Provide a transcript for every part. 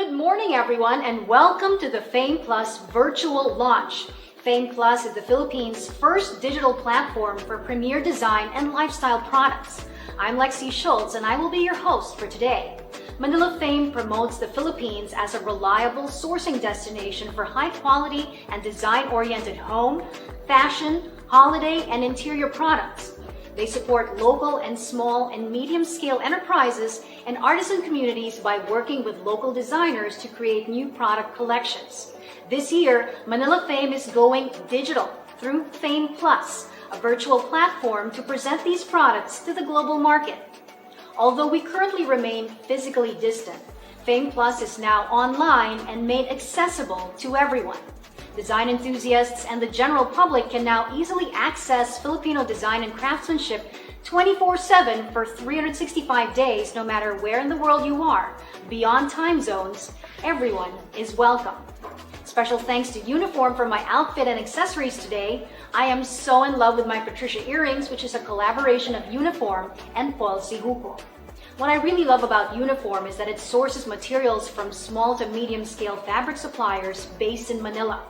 Good morning, everyone, and welcome to the Fame Plus virtual launch. Fame Plus is the Philippines' first digital platform for premier design and lifestyle products. I'm Lexi Schultz, and I will be your host for today. Manila Fame promotes the Philippines as a reliable sourcing destination for high-quality and design-oriented home, fashion, holiday, and interior products. They support local and small and medium-scale enterprises and artisan communities by working with local designers to create new product collections. This year, Manila Fame is going digital through Fame Plus, a virtual platform to present these products to the global market. Although we currently remain physically distant, Fame Plus is now online and made accessible to everyone. Design enthusiasts and the general public can now easily access Filipino design and craftsmanship 24/7 for 365 days, no matter where in the world you are. Beyond time zones, everyone is welcome. Special thanks to Uniform for my outfit and accessories today. I am so in love with my Patricia earrings, which is a collaboration of Uniform and Paul Sihuko. What I really love about Uniform is that it sources materials from small to medium scale fabric suppliers based in Manila.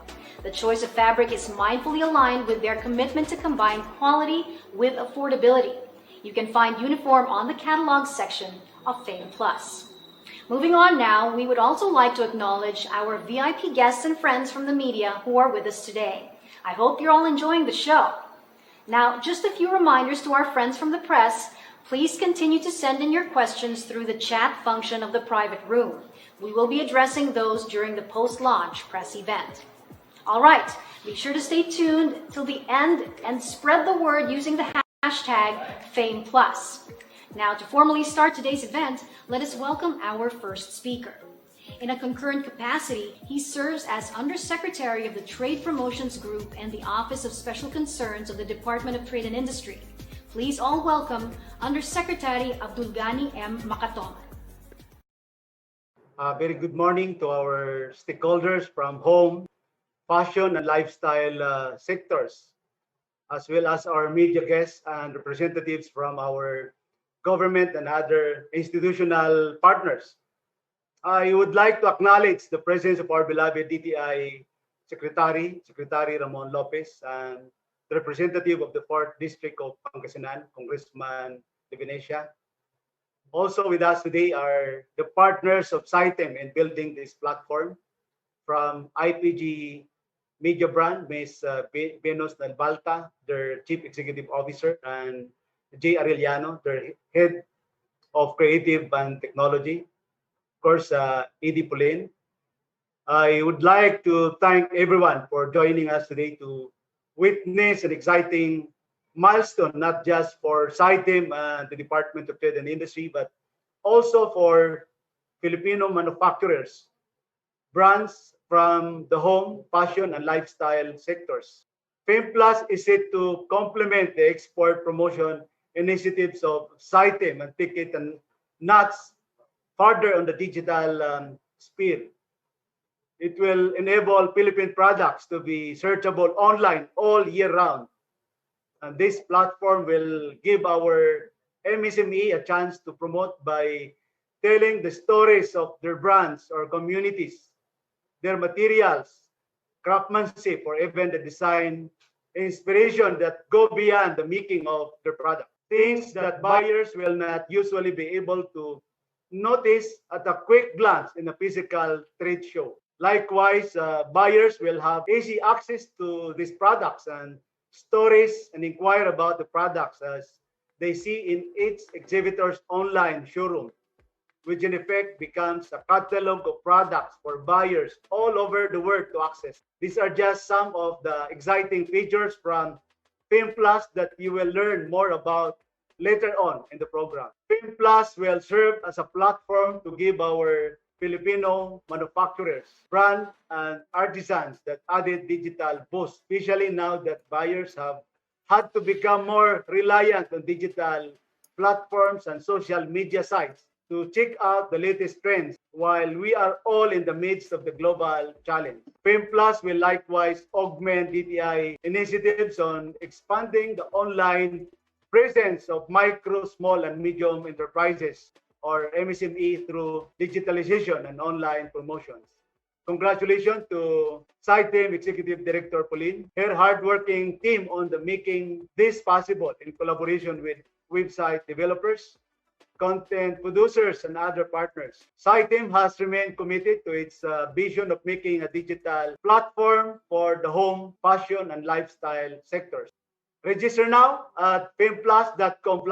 The choice of fabric is mindfully aligned with their commitment to combine quality with affordability. You can find Uniform on the catalog section of Fame Plus. Moving on now, we would also like to acknowledge our VIP guests and friends from the media who are with us today. I hope you're all enjoying the show. Now, just a few reminders to our friends from the press. Please continue to send in your questions through the chat function of the private room. We will be addressing those during the post-launch press event. All right, be sure to stay tuned till the end and spread the word using the hashtag Fame Plus. Now, to formally start today's event, let us welcome our first speaker. In a concurrent capacity, he serves as Undersecretary of the Trade Promotions Group and the Office of Special Concerns of the Department of Trade and Industry. Please all welcome Undersecretary Abdulghani M. Makatoman. Very good morning to our stakeholders from home, fashion, and lifestyle sectors, as well as our media guests and representatives from our government and other institutional partners. I would like to acknowledge the presence of our beloved DTI Secretary Ramon Lopez, and the representative of the 4th District of Pangasinan, Congressman De Venecia. Also with us today are the partners of SITEM in building this platform, from IPG Media Brand, Ms. Venus Nalbalta, their Chief Executive Officer, and Jay Arellano, their Head of Creative and Technology. Of course, Edie Pulin. I would like to thank everyone for joining us today to witness an exciting milestone, not just for SITEM and the Department of Trade and Industry, but also for Filipino manufacturers, brands from the home, fashion, and lifestyle sectors. Fame Plus is set to complement the export promotion initiatives of SITEM and take it a notch further on the digital speed. It will enable Philippine products to be searchable online all year round. And this platform will give our MSME a chance to promote by telling the stories of their brands or communities, their materials, craftsmanship, or even the design inspiration that go beyond the making of their product. Things that buyers will not usually be able to notice at a quick glance in a physical trade show. Likewise, buyers will have easy access to these products and stories and inquire about the products as they see in each exhibitor's online showroom, which in effect becomes a catalog of products for buyers all over the world to access. These are just some of the exciting features from Fame Plus that you will learn more about later on in the program. Fame Plus will serve as a platform to give our Filipino manufacturers, brand, and artisans that added digital boost, especially now that buyers have had to become more reliant on digital platforms and social media sites to check out the latest trends while we are all in the midst of the global challenge. Fame Plus will likewise augment DTI initiatives on expanding the online presence of micro, small, and medium enterprises or MSME through digitalization and online promotions. Congratulations to SciTeam Executive Director Pauline, her hardworking team on the making this possible in collaboration with website developers, content producers, and other partners. SciTeam has remained committed to its vision of making a digital platform for the home, fashion, and lifestyle sectors. Register now at fameplus.com+.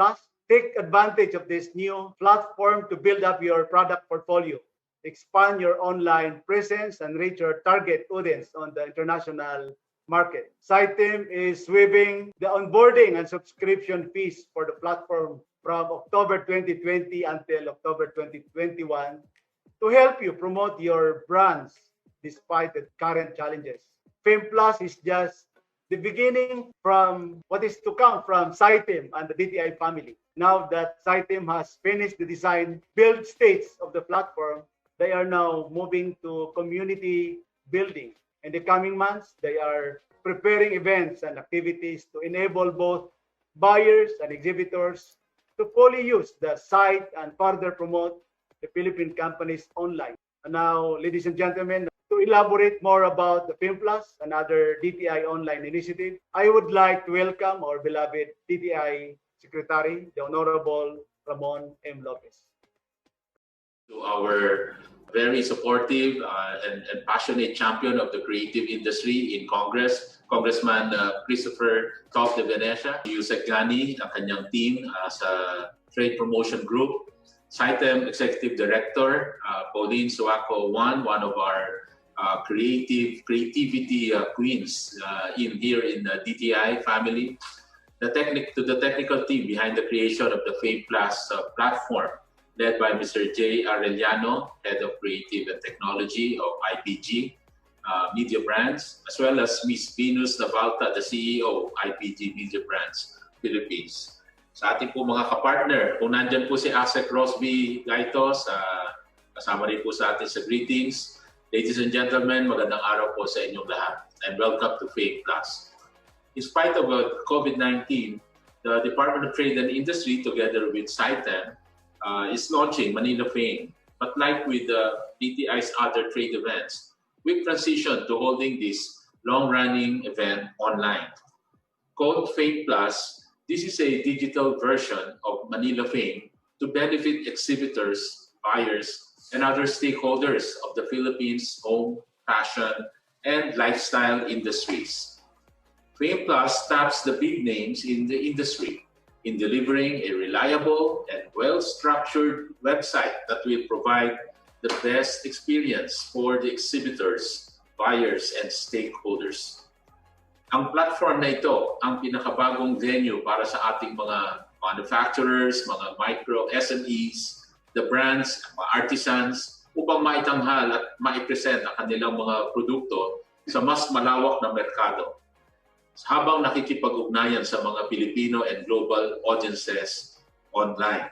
Take advantage of this new platform to build up your product portfolio, expand your online presence, and reach your target audience on the international market. SciTeam is waiving the onboarding and subscription fees for the platform from October 2020 until October 2021 to help you promote your brands despite the current challenges. Fame Plus is just the beginning from what is to come from SciTeam and the DTI family. Now that SciTeam has finished the design build stage of the platform, they are now moving to community building. In the coming months, they are preparing events and activities to enable both buyers and exhibitors to fully use the site and further promote the Philippine companies online. And now, ladies and gentlemen, to elaborate more about the Film Plus and other DTI online initiative, I would like to welcome our beloved DTI Secretary, the Honorable Ramon M. Lopez. To our very supportive and passionate champion of the creative industry in Congress, Congressman Christopher Top de Venecia, Yusek Gani, ang kanyang team sa Trade Promotion Group, SciTeam Executive Director, Pauline Suaco one of our creativity queens here in the DTI family, to the technical team behind the creation of the Fame Plus platform, led by Mr. J. Arellano, Head of Creative and Technology of IPG Media Brands, as well as Ms. Venus Navalta, the CEO of IPG Media Brands Philippines. Sa ating po mga kapartner, kung nandyan po si Asek Rosby Gaitos, kasama rin po sa atin sa greetings. Ladies and gentlemen, magandang araw po sa inyong lahat, and welcome to Fame Plus. In spite of COVID-19, the Department of Trade and Industry, together with SciTeam, is launching Manila Fame. But like with DTI's other trade events, we've transitioned to holding this long-running event online. Called Fame Plus, this is a digital version of Manila Fame to benefit exhibitors, buyers, and other stakeholders of the Philippines' home, fashion, and lifestyle industries. Fame Plus taps the big names in the industry in delivering a reliable and well-structured website that will provide the best experience for the exhibitors, buyers, and stakeholders. Ang platform na ito ang pinakabagong venue para sa ating mga manufacturers, mga micro SMEs, the brands, mga artisans, upang maitanghal at maipresent ang kanilang mga produkto sa mas malawak na merkado, habang nakikipag-ugnayan sa mga Filipino and global audiences online.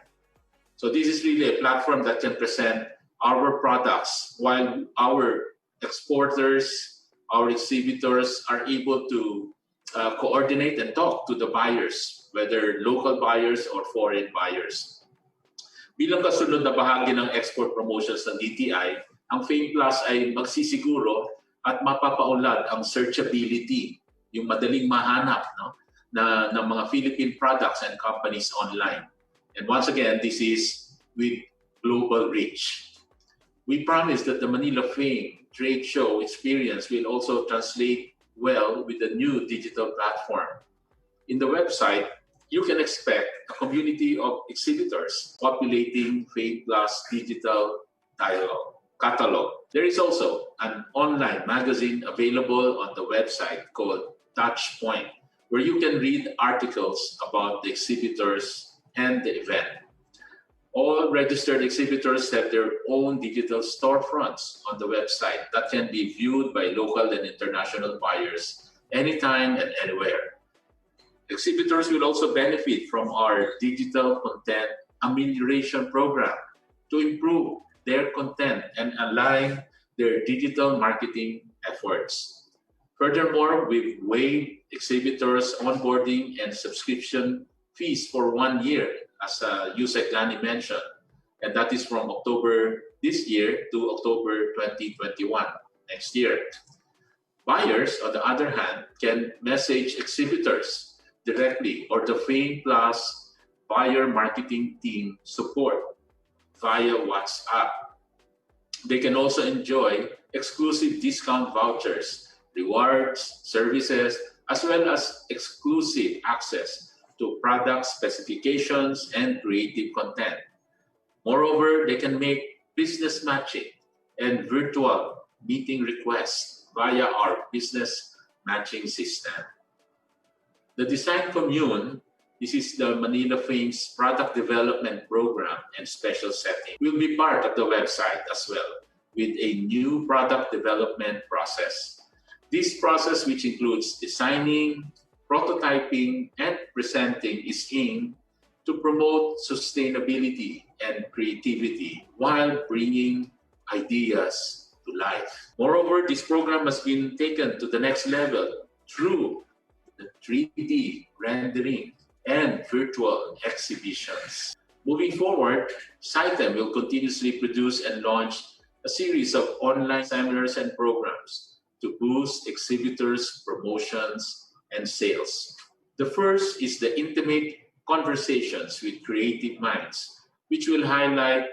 So this is really a platform that can present our products while our exporters, our exhibitors are able to coordinate and talk to the buyers, whether local buyers or foreign buyers. Bilang kasunod na bahagi ng export promotions ng DTI, ang Fame Plus ay magsisiguro at mapapaunlad ang searchability, yung madaling mahanap ng mga Philippine products and companies online. And once again, this is with global reach. We promise that the Manila Fame trade show experience will also translate well with the new digital platform. In the website, you can expect a community of exhibitors populating Fame Plus digital catalog. There is also an online magazine available on the website called Touchpoint, where you can read articles about the exhibitors and the event. All registered exhibitors have their own digital storefronts on the website that can be viewed by local and international buyers anytime and anywhere. Exhibitors will also benefit from our digital content amelioration program to improve their content and align their digital marketing efforts. Furthermore, we've waived exhibitors' onboarding and subscription fees for 1 year, as Yusek Gani mentioned. and that is from October this year to October 2021, next year. Buyers, on the other hand, can message exhibitors directly or the Fame Plus buyer marketing team support via WhatsApp. They can also enjoy exclusive discount vouchers, rewards, services, as well as exclusive access to product specifications and creative content. Moreover, they can make business matching and virtual meeting requests via our business matching system. The Design Commune, this is the Manila Fame's product development program and special setting, will be part of the website as well with a new product development process. This process, which includes designing, prototyping, and presenting, is aimed to promote sustainability and creativity while bringing ideas to life. Moreover, this program has been taken to the next level through the 3D rendering and virtual exhibitions. Moving forward, SciTem will continuously produce and launch a series of online seminars and programs to boost exhibitors' promotions and sales. The first is the Intimate Conversations with Creative Minds, which will highlight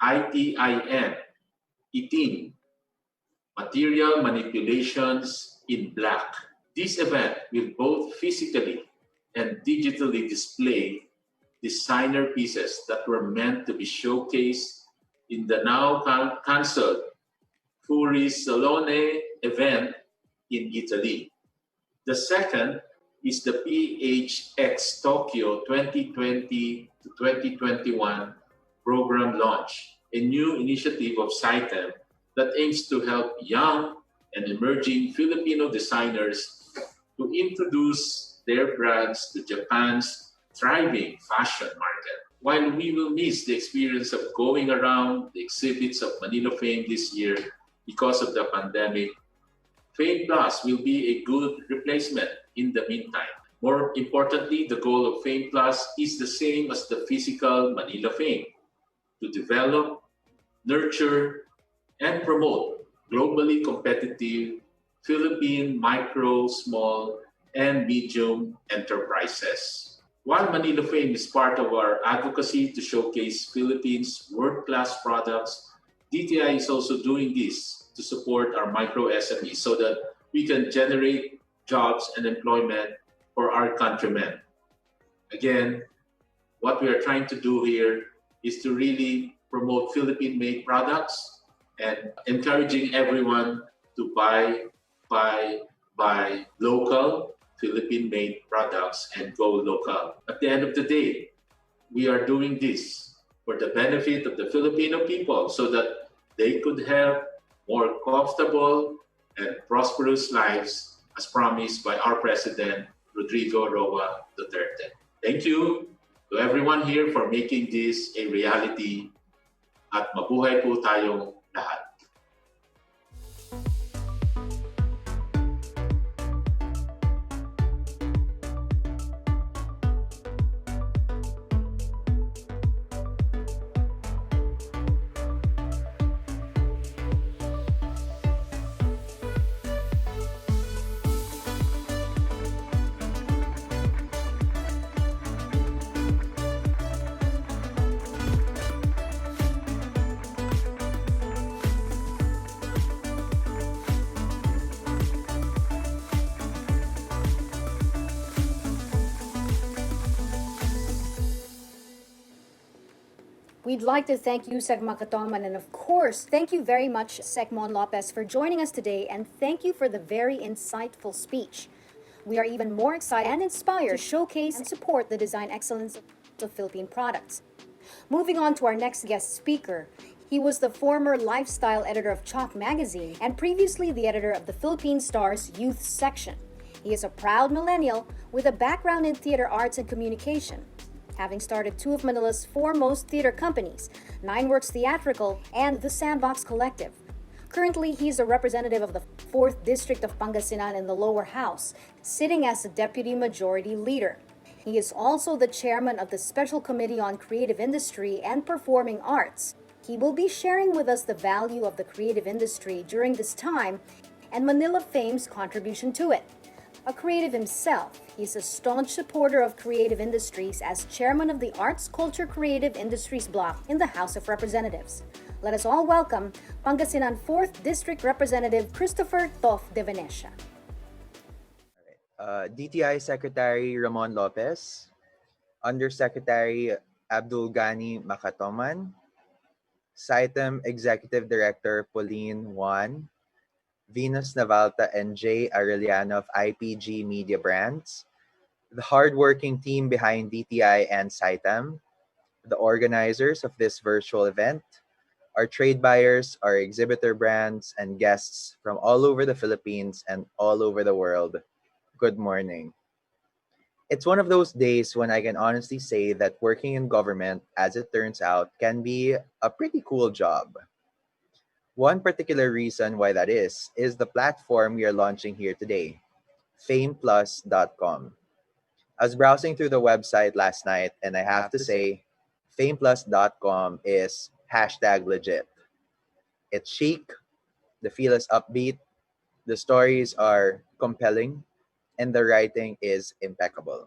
ITIN, Material Manipulations in Black. This event will both physically and digitally display designer pieces that were meant to be showcased in the now cancelled Fuori Salone event in Italy. The second is the PHX Tokyo 2020 to 2021 program launch, a new initiative of SciTem that aims to help young and emerging Filipino designers to introduce their brands to Japan's thriving fashion market. While we will miss the experience of going around the exhibits of Manila Fame this year because of the pandemic, Fame Plus will be a good replacement in the meantime. More importantly, the goal of Fame Plus is the same as the physical Manila Fame: to develop, nurture, and promote globally competitive Philippine micro, small, and medium enterprises. While Manila Fame is part of our advocacy to showcase Philippines' world-class products, DTI is also doing this to support our micro SMEs so that we can generate jobs and employment for our countrymen. Again, what we are trying to do here is to really promote Philippine-made products and encouraging everyone to buy local Philippine-made products and go local. At the end of the day, we are doing this for the benefit of the Filipino people so that they could have more comfortable and prosperous lives as promised by our President, Rodrigo Roa Duterte. Thank you to everyone here for making this a reality, at mabuhay po tayong lahat. We'd like to thank you, Sec Makatoman, and of course, thank you very much, Sec Mon Lopez, for joining us today, and thank you for the very insightful speech. We are even more excited and inspired to showcase and support the design excellence of Philippine products. Moving on to our next guest speaker, he was the former lifestyle editor of Chalk magazine and previously the editor of the Philippine Star's youth section. He is a proud millennial with a background in theater arts and communication, having started two of Manila's foremost theater companies, Nine Works Theatrical and the Sandbox Collective. Currently, he is a representative of the 4th District of Pangasinan in the Lower House, sitting as the Deputy Majority Leader. He is also the chairman of the Special Committee on Creative Industry and Performing Arts. He will be sharing with us the value of the creative industry during this time and Manila Fame's contribution to it. A creative himself, he's a staunch supporter of creative industries as chairman of the Arts Culture Creative Industries Block in the House of Representatives. Let us all welcome Pangasinan 4th District Representative Christopher Toff de Venecia. DTI Secretary Ramon Lopez, Undersecretary Abdul Ghani Makatoman, SITEM Executive Director Pauline Juan, Venus Navalta and Jay Arellano of IPG Media Brands, the hardworking team behind DTI and SITEM, the organizers of this virtual event, our trade buyers, our exhibitor brands, and guests from all over the Philippines and all over the world. Good morning. It's one of those days when I can honestly say that working in government, as it turns out, can be a pretty cool job. One particular reason why that is the platform we are launching here today, fameplus.com. I was browsing through the website last night and I have to say, fameplus.com is hashtag legit. It's chic, the feel is upbeat, the stories are compelling, and the writing is impeccable.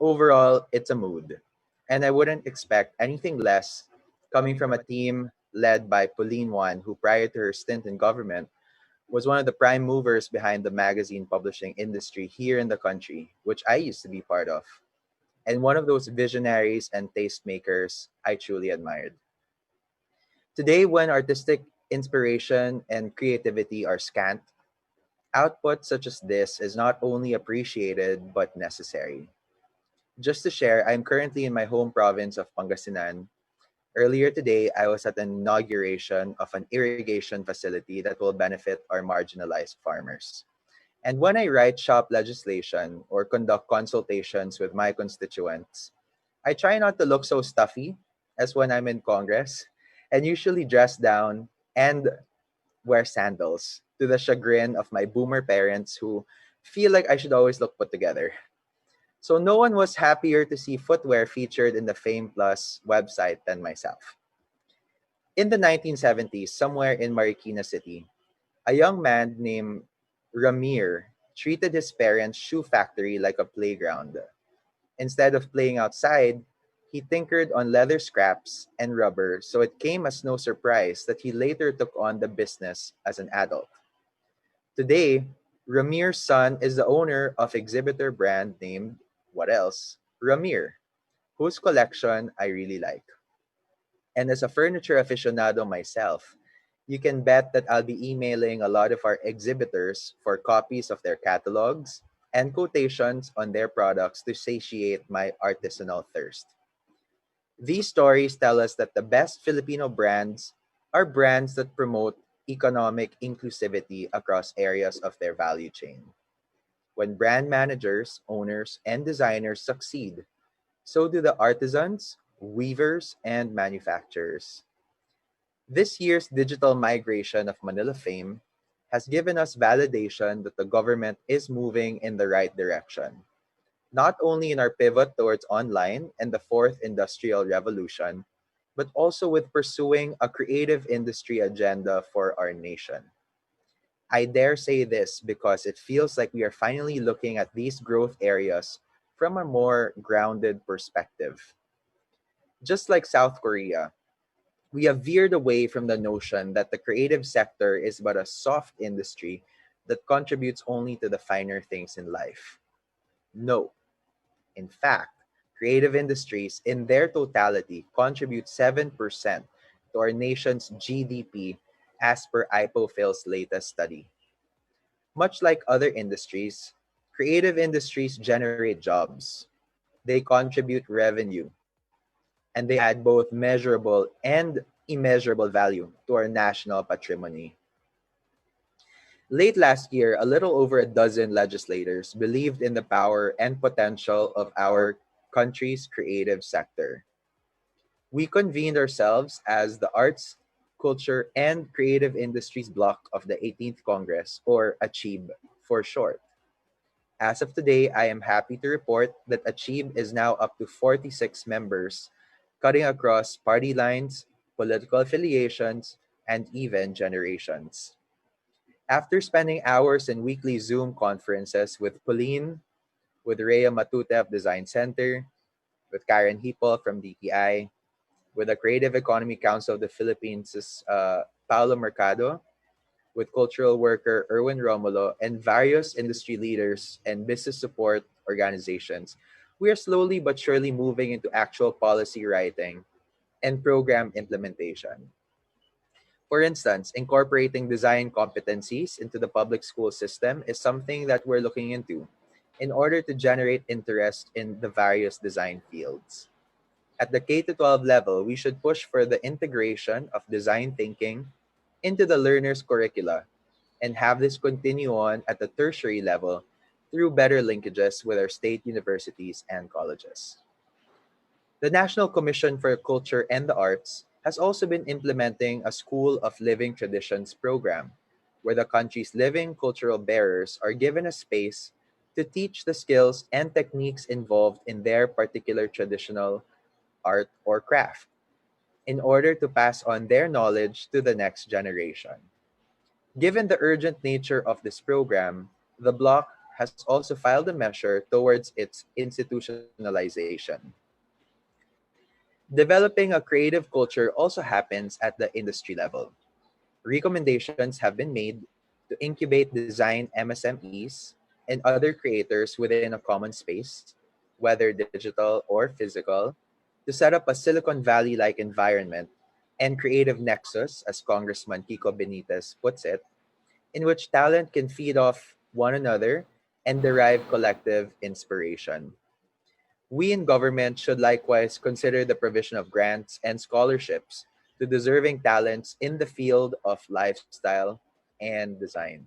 Overall, it's a mood, and I wouldn't expect anything less coming from a team led by Pauline Juan, who prior to her stint in government was one of the prime movers behind the magazine publishing industry here in the country, which I used to be part of, and one of those visionaries and tastemakers I truly admired. Today, when artistic inspiration and creativity are scant, output such as this is not only appreciated but necessary. Just to share, I'm currently in my home province of Pangasinan. Earlier today, I was at an inauguration of an irrigation facility that will benefit our marginalized farmers. And when I write shop legislation or conduct consultations with my constituents, I try not to look so stuffy as when I'm in Congress and usually dress down and wear sandals to the chagrin of my boomer parents who feel like I should always look put together. So no one was happier to see footwear featured in the Fame Plus website than myself. In the 1970s, somewhere in Marikina City, a young man named Ramir treated his parents' shoe factory like a playground. Instead of playing outside, he tinkered on leather scraps and rubber, so it came as no surprise that he later took on the business as an adult. Today, Ramir's son is the owner of exhibitor brand named, what else? Ramir, whose collection I really like. And as a furniture aficionado myself, you can bet that I'll be emailing a lot of our exhibitors for copies of their catalogs and quotations on their products to satiate my artisanal thirst. These stories tell us that the best Filipino brands are brands that promote economic inclusivity across areas of their value chain. When brand managers, owners, and designers succeed, so do the artisans, weavers, and manufacturers. This year's digital migration of Manila Fame has given us validation that the government is moving in the right direction, not only in our pivot towards online and the fourth industrial revolution, but also with pursuing a creative industry agenda for our nation. I dare say this because it feels like we are finally looking at these growth areas from a more grounded perspective. Just like South Korea, we have veered away from the notion that the creative sector is but a soft industry that contributes only to the finer things in life. No. In fact, creative industries in their totality contribute 7% to our nation's GDP as per IPOPHIL's latest study. Much like other industries, creative industries generate jobs. They contribute revenue, and they add both measurable and immeasurable value to our national patrimony. Late last year, a little over a dozen legislators believed in the power and potential of our country's creative sector. We convened ourselves as the Arts, Culture, and Creative Industries Bloc of the 18th Congress, or ACHIB for short. As of today, I am happy to report that Achieve is now up to 46 members, cutting across party lines, political affiliations, and even generations. After spending hours in weekly Zoom conferences with Pauline, with Rhea Matute of Design Center, with Karen Hipol from DTI, with the Creative Economy Council of the Philippines' Paolo Mercado, with cultural worker Erwin Romulo, and various industry leaders and business support organizations, we are slowly but surely moving into actual policy writing and program implementation. For instance, incorporating design competencies into the public school system is something that we're looking into in order to generate interest in the various design fields. At the K 12 level, we should push for the integration of design thinking into the learner's curricula and have this continue on at the tertiary level through better linkages with our state universities and colleges. The National Commission for Culture and the Arts has also been implementing a School of Living Traditions program, where the country's living cultural bearers are given a space to teach the skills and techniques involved in their particular traditional art or craft in order to pass on their knowledge to the next generation. Given the urgent nature of this program, the bloc has also filed a measure towards its institutionalization. Developing a creative culture also happens at the industry level. Recommendations have been made to incubate design MSMEs and other creators within a common space, whether digital or physical, to set up a Silicon Valley like environment and creative nexus, as Congressman Kiko Benitez puts it, in which talent can feed off one another and derive collective inspiration. We in government should likewise consider the provision of grants and scholarships to deserving talents in the field of lifestyle and design.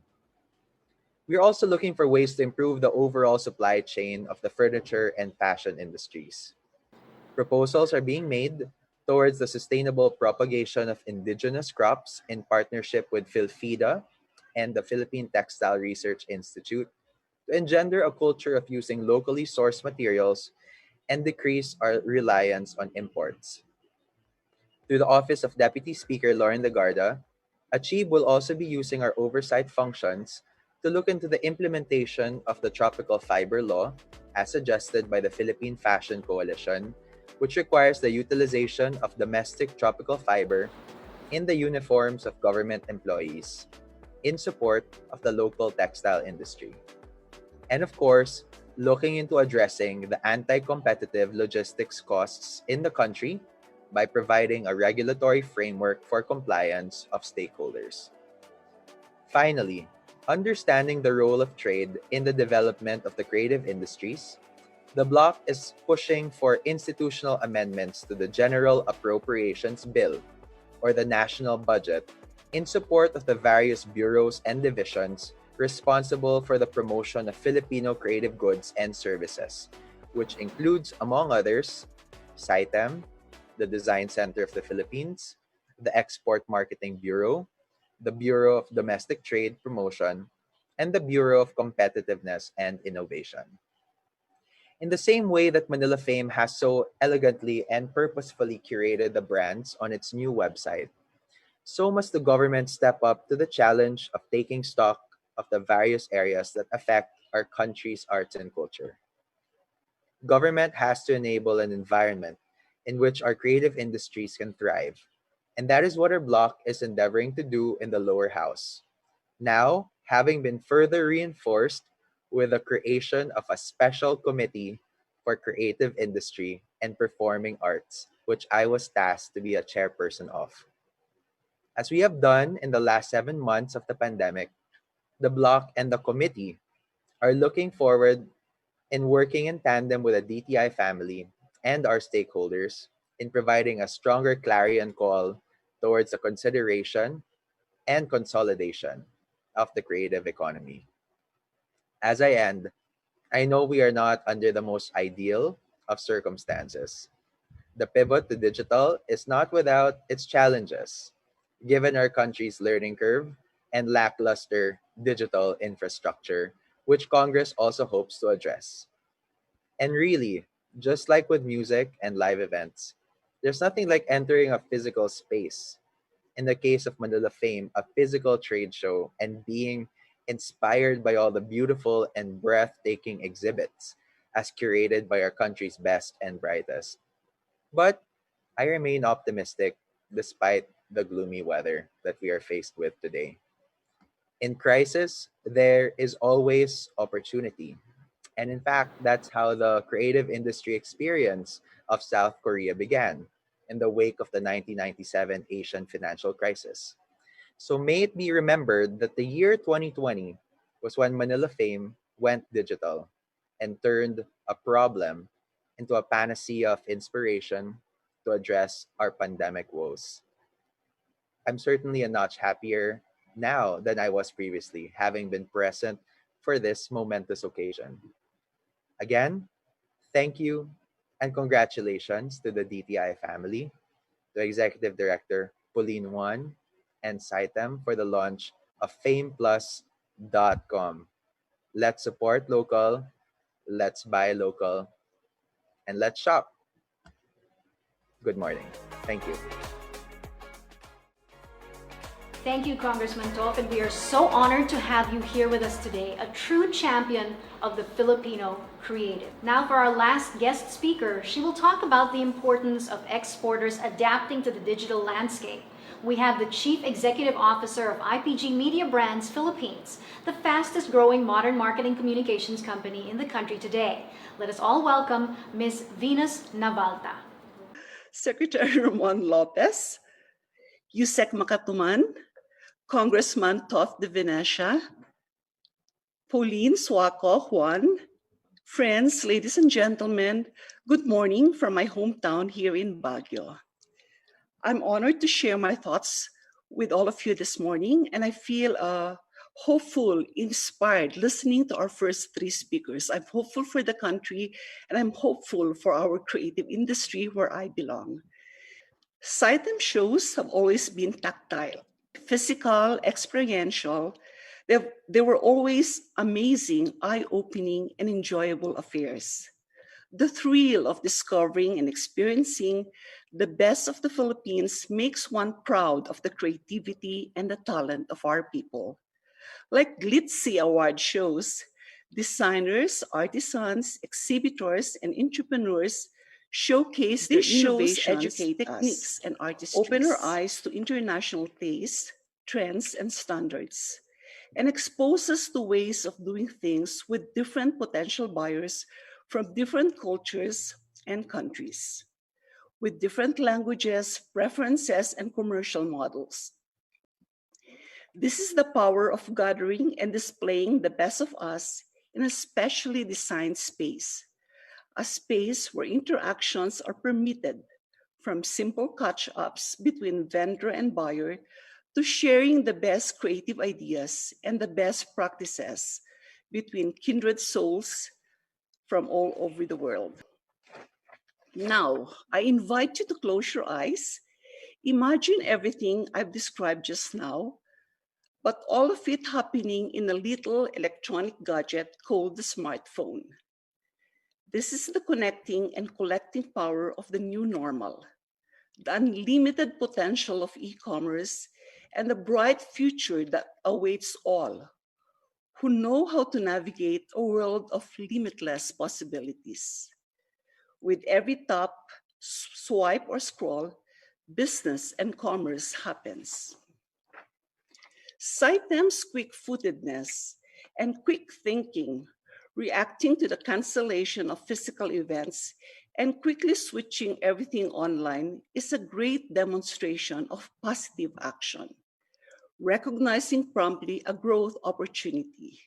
We're also looking for ways to improve the overall supply chain of the furniture and fashion industries. Proposals are being made towards the sustainable propagation of indigenous crops in partnership with Philfida and the Philippine Textile Research Institute to engender a culture of using locally sourced materials and decrease our reliance on imports. Through the Office of Deputy Speaker Lauren Legarda, Achieve will also be using our oversight functions to look into the implementation of the Tropical Fiber Law, as suggested by the Philippine Fashion Coalition, which requires the utilization of domestic tropical fiber in the uniforms of government employees in support of the local textile industry. And of course, looking into addressing the anti-competitive logistics costs in the country by providing a regulatory framework for compliance of stakeholders. Finally, understanding the role of trade in the development of the creative industries, the bloc is pushing for institutional amendments to the General Appropriations Bill, or the national budget, in support of the various bureaus and divisions responsible for the promotion of Filipino creative goods and services, which includes, among others, SITEM, the Design Center of the Philippines, the Export Marketing Bureau, the Bureau of Domestic Trade Promotion, and the Bureau of Competitiveness and Innovation. In the same way that Manila Fame has so elegantly and purposefully curated the brands on its new website, so must the government step up to the challenge of taking stock of the various areas that affect our country's arts and culture. Government has to enable an environment in which our creative industries can thrive, and that is what our bloc is endeavoring to do in the lower house. Now, having been further reinforced with the creation of a special committee for creative industry and performing arts, which I was tasked to be a chairperson of. As we have done in the last 7 months of the pandemic, the bloc and the committee are looking forward in working in tandem with the DTI family and our stakeholders in providing a stronger clarion call towards the consideration and consolidation of the creative economy. As I end, I know we are not under the most ideal of circumstances. The pivot to digital is not without its challenges, given our country's learning curve and lackluster digital infrastructure, which Congress also hopes to address. And really, just like with music and live events, there's nothing like entering a physical space. In the case of Manila Fame, a physical trade show, and being inspired by all the beautiful and breathtaking exhibits as curated by our country's best and brightest. But I remain optimistic despite the gloomy weather that we are faced with today. In crisis, there is always opportunity. And in fact, that's how the creative industry experience of South Korea began in the wake of the 1997 Asian financial crisis. So may it be remembered that the year 2020 was when Manila Fame went digital and turned a problem into a panacea of inspiration to address our pandemic woes. I'm certainly a notch happier now than I was previously, having been present for this momentous occasion. Again, thank you and congratulations to the DTI family, to Executive Director Pauline Juan and Saitem for the launch of FamePlus.com. Let's support local, let's buy local, and let's shop. Good morning. Thank you. Thank you, Congressman Top, and we are so honored to have you here with us today, a true champion of the Filipino creative. Now for our last guest speaker, she will talk about the importance of exporters adapting to the digital landscape. We have the Chief Executive Officer of IPG Media Brands Philippines, the fastest growing modern marketing communications company in the country today. Let us all welcome Ms. Venus Navalta. Secretary Ramon Lopez, Yusek Makatuman, Congressman Toth de Venecia, Pauline Suaco Juan, friends, ladies and gentlemen, good morning from my hometown here in Baguio. I'm honored to share my thoughts with all of you this morning, and I feel hopeful, inspired listening to our first three speakers. I'm hopeful for the country, and I'm hopeful for our creative industry where I belong. Sitem shows have always been tactile, physical, experiential. They were always amazing, eye-opening, and enjoyable affairs. The thrill of discovering and experiencing the best of the Philippines makes one proud of the creativity and the talent of our people. Like Glitzy Award shows, designers, artisans, exhibitors, and entrepreneurs showcase their innovations, educate techniques, and artistry, open our eyes to international tastes, trends, and standards, and expose us to ways of doing things with different potential buyers from different cultures and countries, with different languages, preferences, and commercial models. This is the power of gathering and displaying the best of us in a specially designed space, a space where interactions are permitted, from simple catch-ups between vendor and buyer to sharing the best creative ideas and the best practices between kindred souls from all over the world. Now, I invite you to close your eyes. Imagine everything I've described just now, but all of it happening in a little electronic gadget called the smartphone. This is the connecting and collecting power of the new normal, the unlimited potential of e-commerce, and the bright future that awaits all who know how to navigate a world of limitless possibilities. With every tap, swipe, or scroll, business and commerce happens. Sitem's quick-footedness and quick thinking, reacting to the cancellation of physical events and quickly switching everything online is a great demonstration of positive action, recognizing promptly a growth opportunity.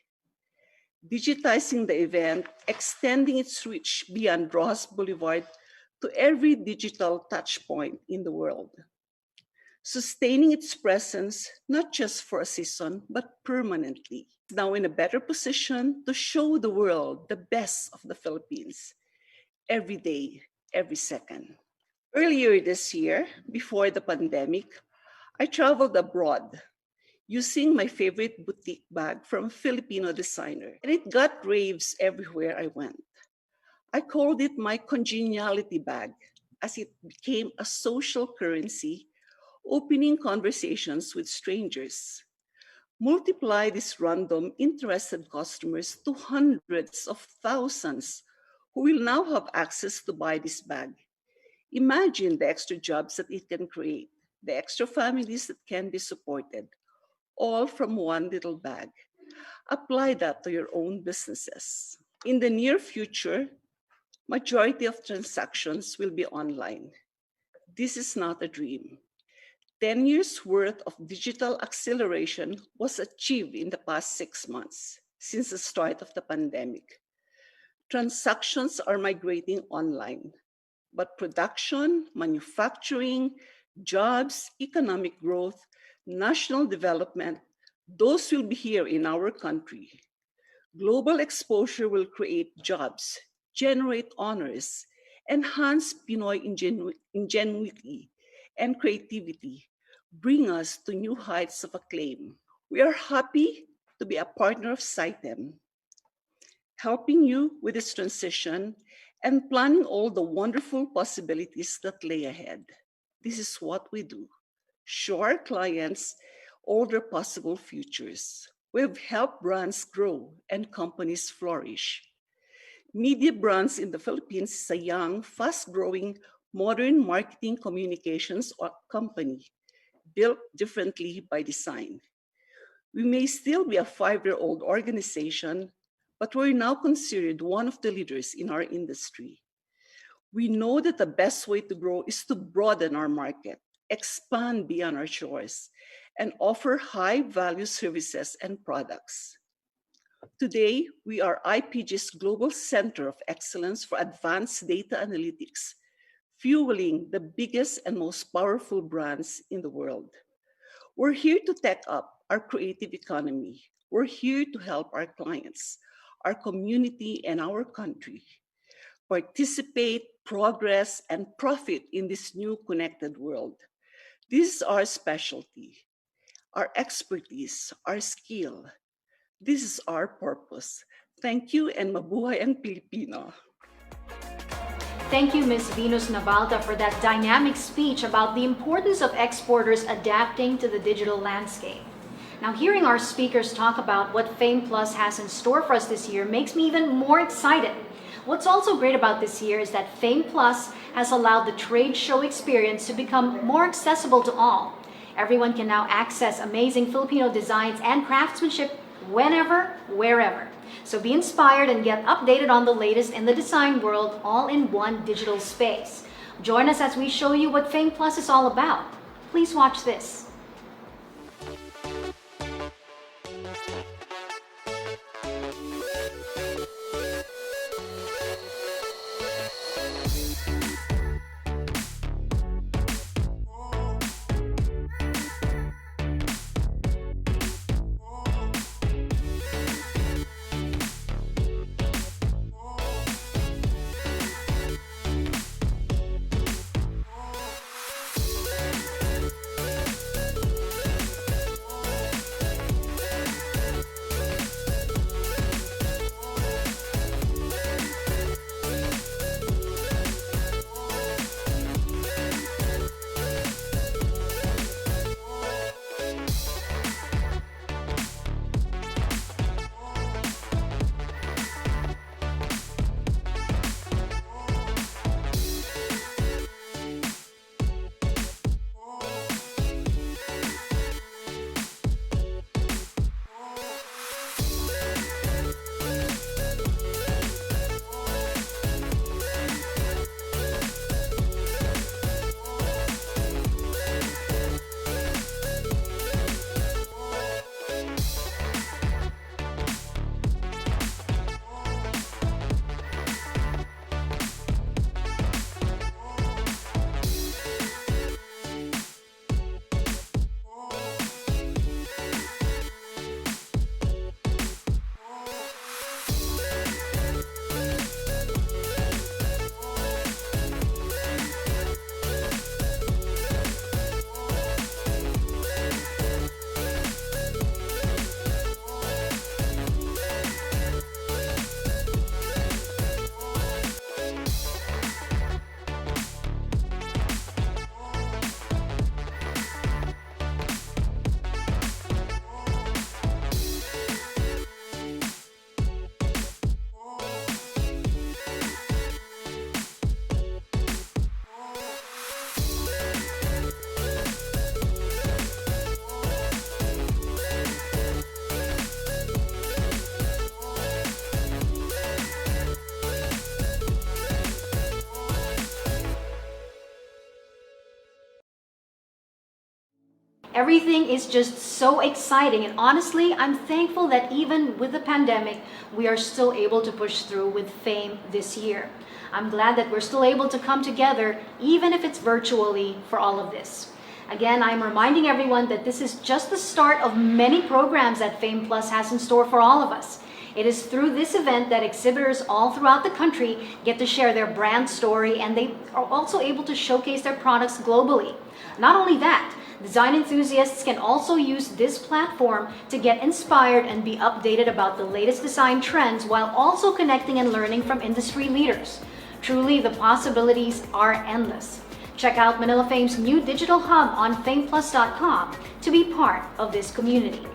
Digitizing the event, extending its reach beyond Rojas Boulevard to every digital touchpoint in the world. Sustaining its presence not just for a season, but permanently. Now in a better position to show the world the best of the Philippines, every day, every second. Earlier this year, before the pandemic, I traveled abroad, using my favorite boutique bag from a Filipino designer, and it got raves everywhere I went. I called it my congeniality bag as it became a social currency, opening conversations with strangers. Multiply these random interested customers to hundreds of thousands who will now have access to buy this bag. Imagine the extra jobs that it can create, the extra families that can be supported, all from one little bag. Apply that to your own businesses. In the near future, majority of transactions will be online. This is not a dream. 10 years worth of digital acceleration was achieved in the past 6 months since the start of the pandemic. Transactions are migrating online, but production, manufacturing, jobs, economic growth, national development, those will be here in our country. Global exposure will create jobs, generate honors, enhance Pinoy ingenuity and creativity, bring us to new heights of acclaim. We are happy to be a partner of SITEM, helping you with this transition and planning all the wonderful possibilities that lay ahead. This is what we do. Show our clients all their possible futures. We've helped brands grow and companies flourish. Media Brands in the Philippines is a young, fast-growing, modern marketing communications company built differently by design. We may still be a 5-year-old organization, but we're now considered one of the leaders in our industry. We know that the best way to grow is to broaden our market, expand beyond our shores, and offer high-value services and products. Today, we are IPG's Global Center of Excellence for Advanced Data Analytics, fueling the biggest and most powerful brands in the world. We're here to tech up our creative economy. We're here to help our clients, our community, and our country participate, progress, and profit in this new connected world. This is our specialty, our expertise, our skill. This is our purpose. Thank you, and mabuhay ang Pilipino. Thank you, Ms. Venus Navalta, for that dynamic speech about the importance of exporters adapting to the digital landscape. Now, hearing our speakers talk about what Fame Plus has in store for us this year makes me even more excited. What's also great about this year is that Fame Plus has allowed the trade show experience to become more accessible to all. Everyone can now access amazing Filipino designs and craftsmanship whenever, wherever. So be inspired and get updated on the latest in the design world, all in one digital space. Join us as we show you what Fame Plus is all about. Please watch this. Everything is just so exciting, and honestly, I'm thankful that even with the pandemic, we are still able to push through with FAME this year. I'm glad that we're still able to come together, even if it's virtually, for all of this. Again, I'm reminding everyone that this is just the start of many programs that FAME Plus has in store for all of us. It is through this event that exhibitors all throughout the country get to share their brand story, and they are also able to showcase their products globally. Not only that, design enthusiasts can also use this platform to get inspired and be updated about the latest design trends while also connecting and learning from industry leaders. Truly, the possibilities are endless. Check out Manila Fame's new digital hub on fameplus.com to be part of this community.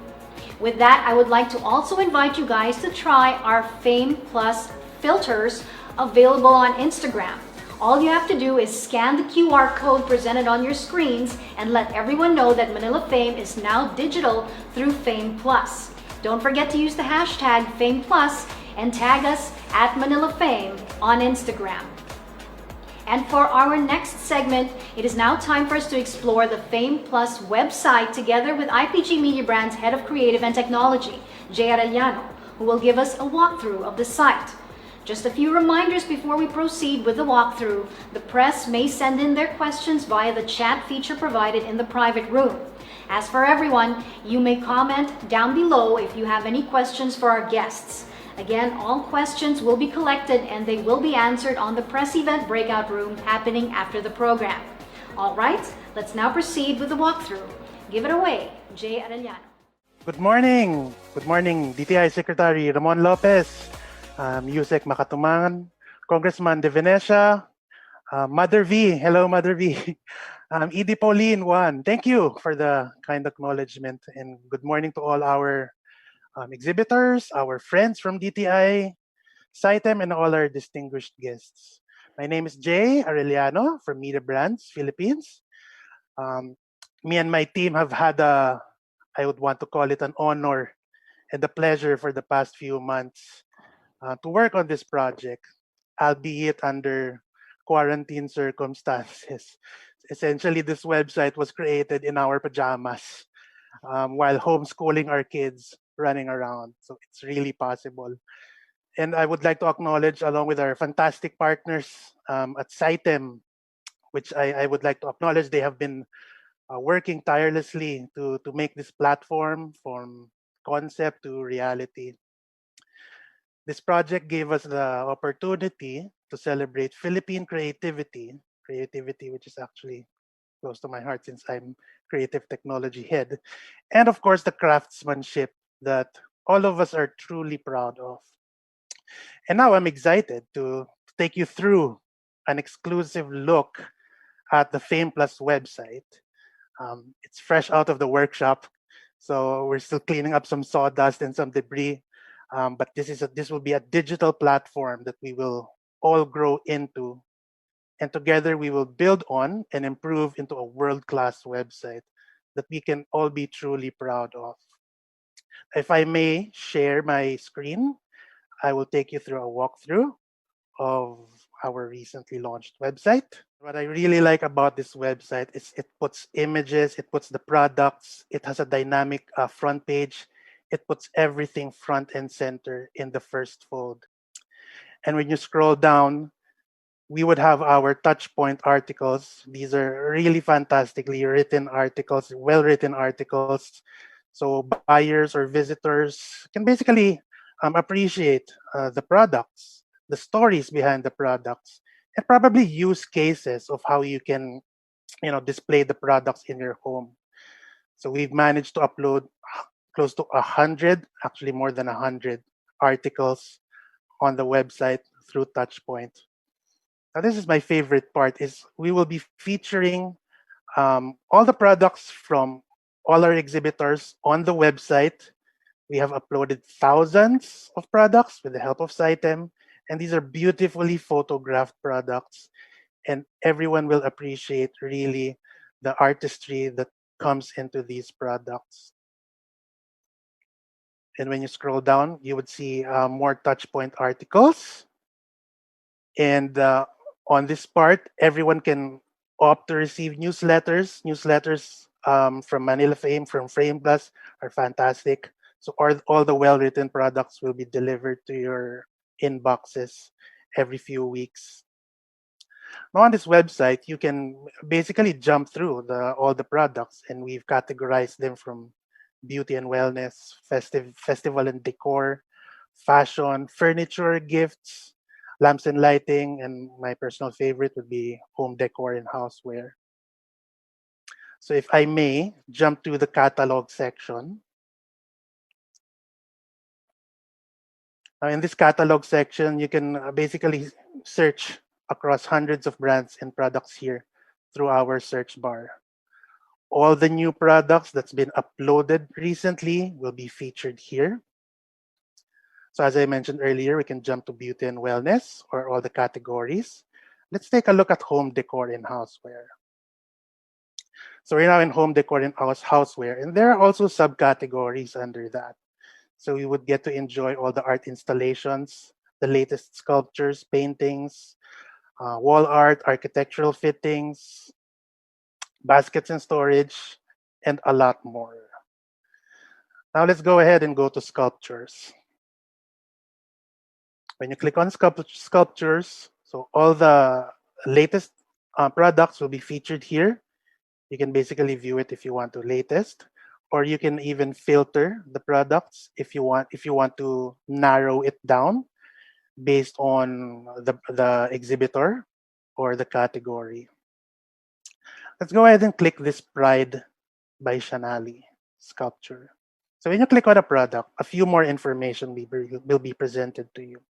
With that, I would like to also invite you guys to try our Fame Plus filters available on Instagram. All you have to do is scan the QR code presented on your screens and let everyone know that Manila Fame is now digital through Fame Plus. Don't forget to use the hashtag Fame Plus and tag us at Manila Fame on Instagram. And for our next segment, it is now time for us to explore the Fame Plus website together with IPG Media Brand's Head of Creative and Technology, Jay Arellano, who will give us a walkthrough of the site. Just a few reminders before we proceed with the walkthrough. The press may send in their questions via the chat feature provided in the private room. As for everyone, you may comment down below if you have any questions for our guests. Again, all questions will be collected and they will be answered on the press event breakout room happening after the program. All right, let's now proceed with the walkthrough. Give it away, Jay Arellano. Good morning. Good morning, DTI Secretary Ramon Lopez, Yusek Makatumangan, Congressman De Venecia, Mother V. Hello, Mother V. Edie Pauline Juan. Thank you for the kind acknowledgement, and good morning to all our exhibitors, our friends from DTI, CITEM, and all our distinguished guests. My name is Jay Arellano from Media Brands, Philippines. Me and my team have had I would want to call it an honor and a pleasure for the past few months to work on this project, albeit under quarantine circumstances. Essentially, this website was created in our pajamas while homeschooling our kids running around. So it's really possible. And I would like to acknowledge, along with our fantastic partners at CITEM, which I would like to acknowledge, they have been working tirelessly to make this platform from concept to reality. This project gave us the opportunity to celebrate Philippine creativity, which is actually close to my heart since I'm creative technology head, and of course the craftsmanship that all of us are truly proud of. And now I'm excited to take you through an exclusive look at the Fame Plus website. It's fresh out of the workshop, so we're still cleaning up some sawdust and some debris. But this will be a digital platform that we will all grow into, and together we will build on and improve into a world-class website that we can all be truly proud of. If I may share my screen, I will take you through a walkthrough of our recently launched website. What I really like about this website is it puts images, it puts the products, it has a dynamic front page, it puts everything front and center in the first fold. And when you scroll down, we would have our touchpoint articles. These are really fantastically written articles, well-written articles. So buyers or visitors can basically appreciate the products, the stories behind the products, and probably use cases of how you can, display the products in your home. So we've managed to upload close to 100, actually more than 100 articles on the website through Touchpoint. Now, this is my favorite part, is we will be featuring all the products from all our exhibitors on the website. We have uploaded thousands of products with the help of CITEM, and these are beautifully photographed products, and everyone will appreciate really the artistry that comes into these products. And when you scroll down, you would see more Touchpoint articles. And on this part, everyone can opt to receive newsletters. Newsletters from Manila Fame, from Frame Plus are fantastic. So all the well-written products will be delivered to your inboxes every few weeks. Now on this website, you can basically jump through all the products, and we've categorized them from beauty and wellness, festival and decor, fashion, furniture, gifts, lamps and lighting, and my personal favorite would be home decor and houseware. So if I may jump to the catalog section. Now in this catalog section, you can basically search across hundreds of brands and products here through our search bar. All the new products that's been uploaded recently will be featured here. So as I mentioned earlier, we can jump to beauty and wellness or all the categories. Let's take a look at home decor and houseware. So we're now in home decor and houseware, and there are also subcategories under that. So we would get to enjoy all the art installations, the latest sculptures, paintings, wall art, architectural fittings, baskets and storage, and a lot more. Now let's go ahead and go to sculptures. When you click on sculptures, so all the latest products will be featured here. You can basically view it if you want to latest, or you can even filter the products if you want to narrow it down based on the exhibitor or the category. Let's go ahead and click this Pride by Shanali sculpture. So when you click on a product, a few more information will be presented to you.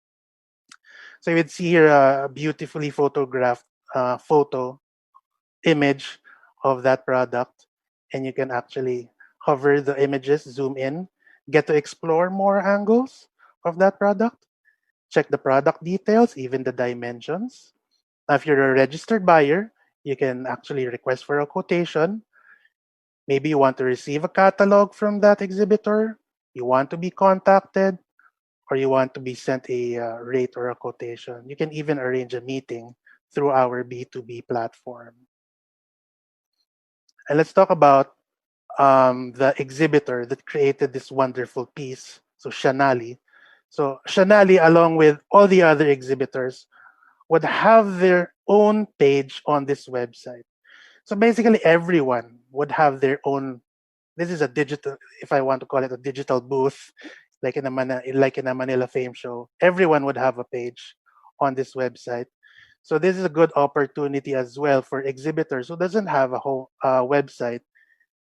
So you would see here a beautifully photographed photo image of that product, and you can actually hover the images, zoom in, get to explore more angles of that product, check the product details, even the dimensions. Now, if you're a registered buyer, you can actually request for a quotation. Maybe you want to receive a catalog from that exhibitor, you want to be contacted, or you want to be sent a rate or a quotation. You can even arrange a meeting through our B2B platform. And let's talk about the exhibitor that created this wonderful piece, so Shanali. So Shanali, along with all the other exhibitors, would have their own page on this website. So basically everyone would have their own, this is a digital, if I want to call it a digital booth, like in a Manila Fame show, everyone would have a page on this website. So this is a good opportunity as well for exhibitors who doesn't have a whole website.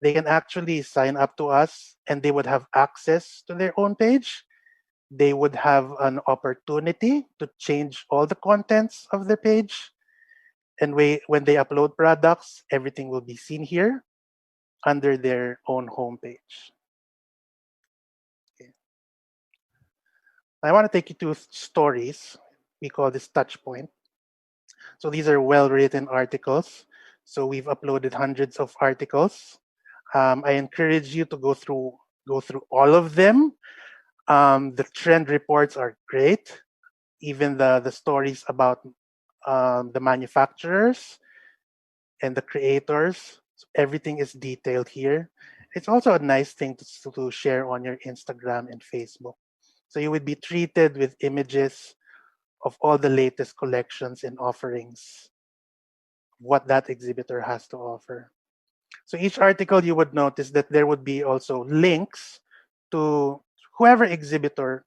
They can actually sign up to us and they would have access to their own page. They would have an opportunity to change all the contents of the page. And when they upload products, everything will be seen here under their own homepage. Okay. I want to take you to stories. We call this touch point. So these are well-written articles. So we've uploaded hundreds of articles. I encourage you to go through all of them. The trend reports are great. Even the stories about the manufacturers and the creators, so everything is detailed here. It's also a nice thing to share on your Instagram and Facebook. So you would be treated with images of all the latest collections and offerings, what that exhibitor has to offer. So each article, you would notice that there would be also links to whoever exhibitor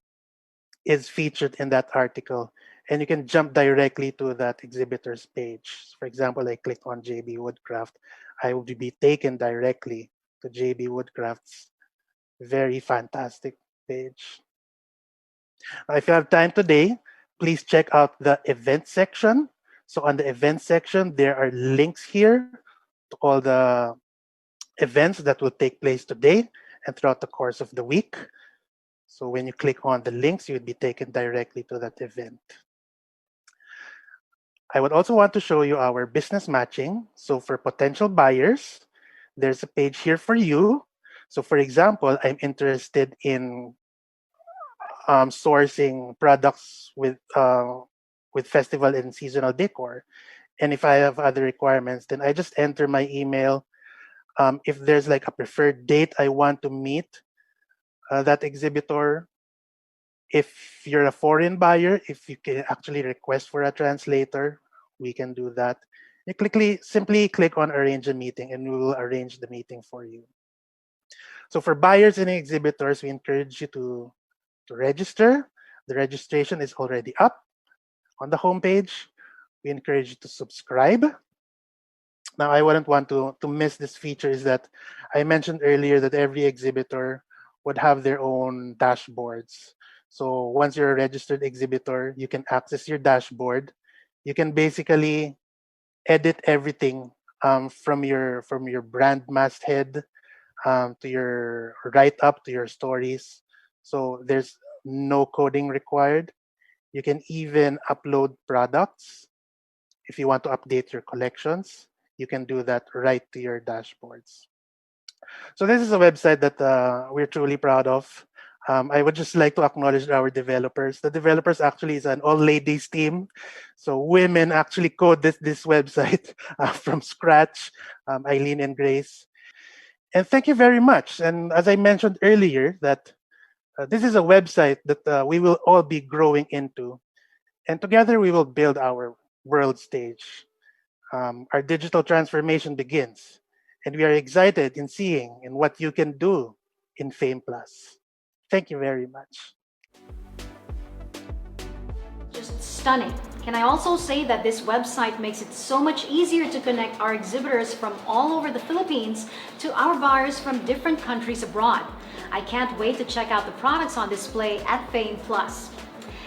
is featured in that article, and you can jump directly to that exhibitor's page. For example, I click on JB Woodcraft, I will be taken directly to JB Woodcraft's very fantastic page. Now, if you have time today, please check out the event section. So on the event section, there are links here to all the events that will take place today and throughout the course of the week. So when you click on the links, you would be taken directly to that event. I would also want to show you our business matching. So for potential buyers, there's a page here for you. So for example, I'm interested in sourcing products with festival and seasonal decor. And if I have other requirements, then I just enter my email. If there's like a preferred date I want to meet that exhibitor, if you're a foreign buyer, if you can actually request for a translator, we can do that. You simply click on arrange a meeting and we will arrange the meeting for you. So for buyers and exhibitors, we encourage you to register. The registration is already up on the homepage. We encourage you to subscribe. Now, I wouldn't want to miss this feature is that I mentioned earlier that every exhibitor would have their own dashboards. So once you're a registered exhibitor, you can access your dashboard. You can basically edit everything from your brand masthead to your write-up to your stories. So there's no coding required. You can even upload products. If you want to update your collections, you can do that right to your dashboards. So this is a website that we're truly proud of. I would just like to acknowledge our developers. The developers actually is an all-ladies team. So women actually code this website from scratch, Eileen and Grace. And thank you very much. And as I mentioned earlier, that this is a website that we will all be growing into. And together we will build our world stage. Our digital transformation begins. And we are excited in seeing in what you can do in Fame Plus. Thank you very much. Just stunning. Can I also say that this website makes it so much easier to connect our exhibitors from all over the Philippines to our buyers from different countries abroad. I can't wait to check out the products on display at Fame Plus.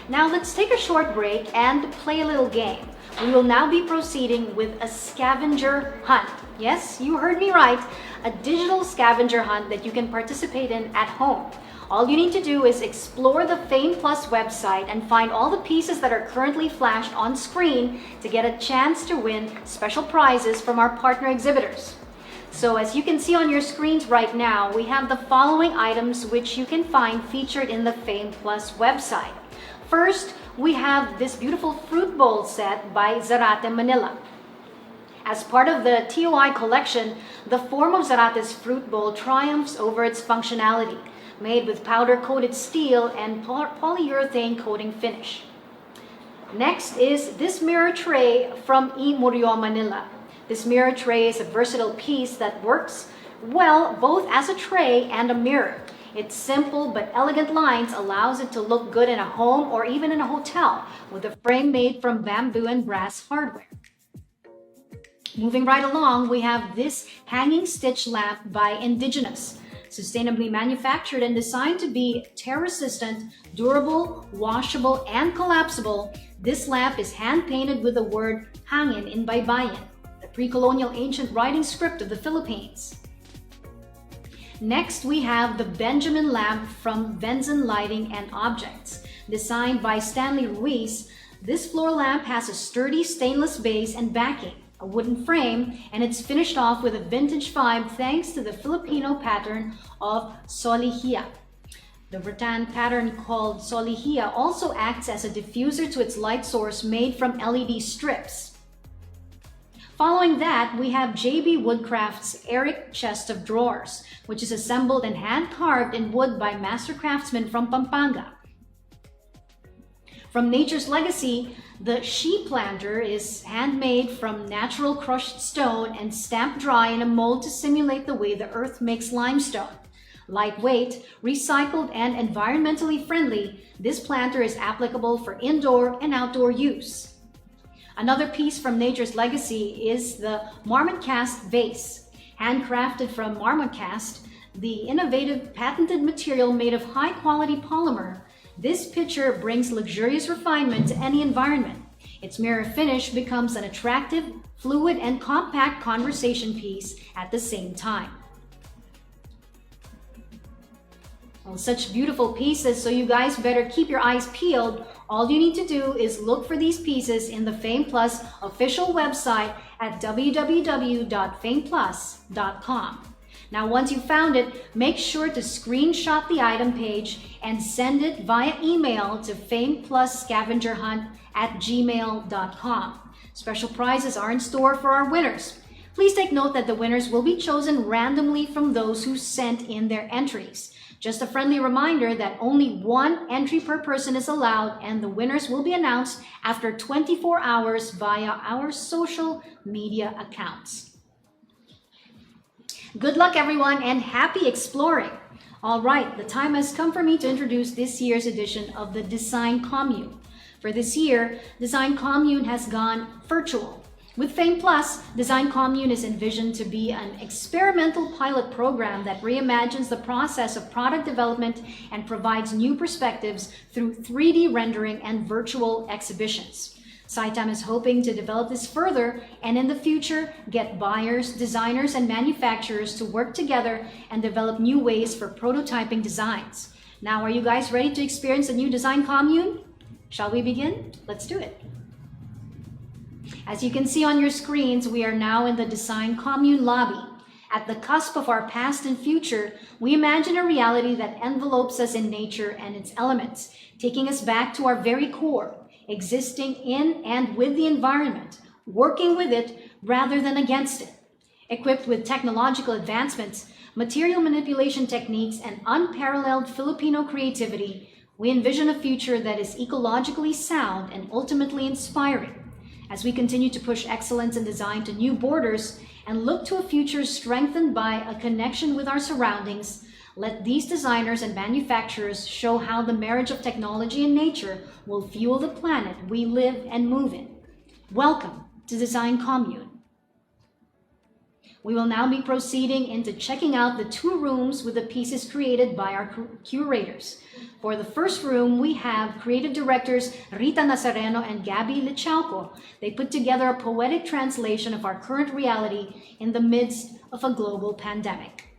Now let's take a short break and play a little game. We will now be proceeding with a scavenger hunt. Yes, you heard me right. A digital scavenger hunt that you can participate in at home. All you need to do is explore the Fame Plus website and find all the pieces that are currently flashed on screen to get a chance to win special prizes from our partner exhibitors. So as you can see on your screens right now, we have the following items which you can find featured in the Fame Plus website. First, we have this beautiful fruit bowl set by Zarate Manila. As part of the TOI collection, the form of Zarate's fruit bowl triumphs over its functionality, made with powder-coated steel and polyurethane coating finish. Next is this mirror tray from E. Murillo, Manila. This mirror tray is a versatile piece that works well both as a tray and a mirror. Its simple but elegant lines allows it to look good in a home or even in a hotel with a frame made from bamboo and brass hardware. Moving right along, we have this hanging stitch lamp by Indigenous. Sustainably manufactured and designed to be tear-resistant, durable, washable, and collapsible, this lamp is hand-painted with the word hangin in Baybayin, the pre-colonial ancient writing script of the Philippines. Next, we have the Benjamin lamp from Venzen Lighting and Objects. Designed by Stanley Ruiz, this floor lamp has a sturdy stainless base and backing, a wooden frame, and it's finished off with a vintage vibe thanks to the Filipino pattern of solihia. The rattan pattern called solihia also acts as a diffuser to its light source made from LED strips. Following that, we have JB Woodcraft's Eric Chest of Drawers, which is assembled and hand-carved in wood by master craftsmen from Pampanga. From Nature's Legacy, the She Planter is handmade from natural crushed stone and stamped dry in a mold to simulate the way the earth makes limestone. Lightweight, recycled, and environmentally friendly, this planter is applicable for indoor and outdoor use. Another piece from Nature's Legacy is the Marmot Cast Vase. Handcrafted from Marmot Cast, the innovative patented material made of high-quality polymer, this pitcher brings luxurious refinement to any environment. Its mirror finish becomes an attractive, fluid, and compact conversation piece at the same time. Well, such beautiful pieces, so you guys better keep your eyes peeled. All you need to do is look for these pieces in the Fame Plus official website at www.fameplus.com. Now, once you found it, make sure to screenshot the item page and send it via email to fameplusscavengerhunt@gmail.com. Special prizes are in store for our winners. Please take note that the winners will be chosen randomly from those who sent in their entries. Just a friendly reminder that only one entry per person is allowed, and the winners will be announced after 24 hours via our social media accounts. Good luck, everyone, and happy exploring. All right, the time has come for me to introduce this year's edition of the Design Commune. For this year, Design Commune has gone virtual. With Fame Plus, Design Commune is envisioned to be an experimental pilot program that reimagines the process of product development and provides new perspectives through 3D rendering and virtual exhibitions. Saitam is hoping to develop this further and in the future get buyers, designers, and manufacturers to work together and develop new ways for prototyping designs. Now, are you guys ready to experience the new Design Commune? Shall we begin? Let's do it. As you can see on your screens, we are now in the Design Commune lobby. At the cusp of our past and future, we imagine a reality that envelopes us in nature and its elements, taking us back to our very core, existing in and with the environment, working with it rather than against it. Equipped with technological advancements, material manipulation techniques, and unparalleled Filipino creativity, we envision a future that is ecologically sound and ultimately inspiring. As we continue to push excellence in design to new borders and look to a future strengthened by a connection with our surroundings, let these designers and manufacturers show how the marriage of technology and nature will fuel the planet we live and move in. Welcome to Design Commune. We will now be proceeding into checking out the 2 rooms with the pieces created by our curators. For the first room, we have creative directors Rita Nazareno and Gabby Lichalco. They put together a poetic translation of our current reality in the midst of a global pandemic.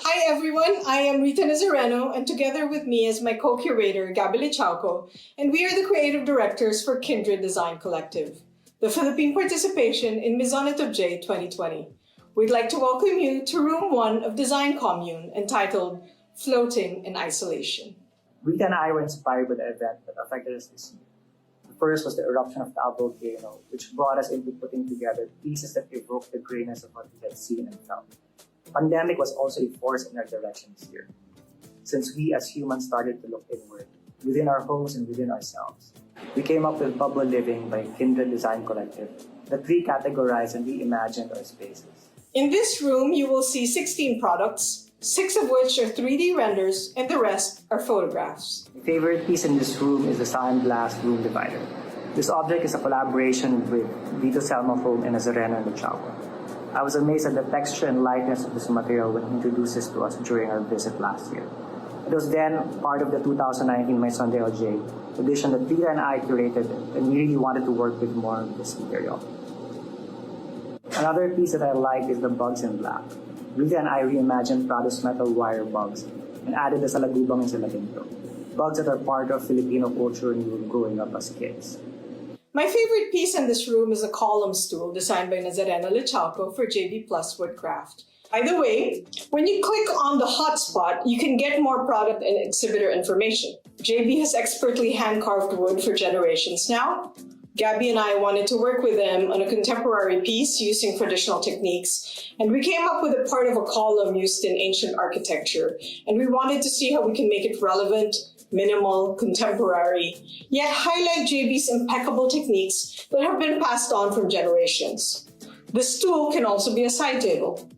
Hi everyone, I am Rita Nazareno, and together with me is my co-curator, Gabby Lichalco, and we are the creative directors for Kindred Design Collective, the Philippine participation in Maisonette Objet 2020. We'd like to welcome you to Room 1 of Design Commune, entitled Floating in Isolation. Rita and I were inspired by the event that affected us this year. The first was the eruption of Taal volcano, which brought us into putting together pieces that evoked the grayness of what we had seen and felt. Pandemic was also a force in our direction this year, since we as humans started to look inward, within our homes and within ourselves. We came up with Bubble Living by Kindred Design Collective that recategorized and reimagined our spaces. In this room, you will see 16 products, 6 of which are 3D renders, and the rest are photographs. My favorite piece in this room is the Sandblast Room Divider. This object is a collaboration with Vito Selma Foam and Nazareno and Lichalco. I was amazed at the texture and lightness of this material when he introduced this to us during our visit last year. It was then part of the 2019 Maison de Objet edition that Rita and I curated, and we really wanted to work with more of this material. Another piece that I like is the Bugs in Black. Rita and I reimagined Prado's metal wire bugs and added the salagubang and salaginto, bugs that are part of Filipino culture when we were growing up as kids. My favorite piece in this room is a column stool designed by Nazareno Lichalco for JB Plus Woodcraft. By the way, when you click on the hotspot, you can get more product and exhibitor information. JB has expertly hand-carved wood for generations now. Gabby and I wanted to work with them on a contemporary piece using traditional techniques, and we came up with a part of a column used in ancient architecture, and we wanted to see how we can make it relevant, minimal, contemporary, yet highlight JB's impeccable techniques that have been passed on from generations. The stool can also be a side table.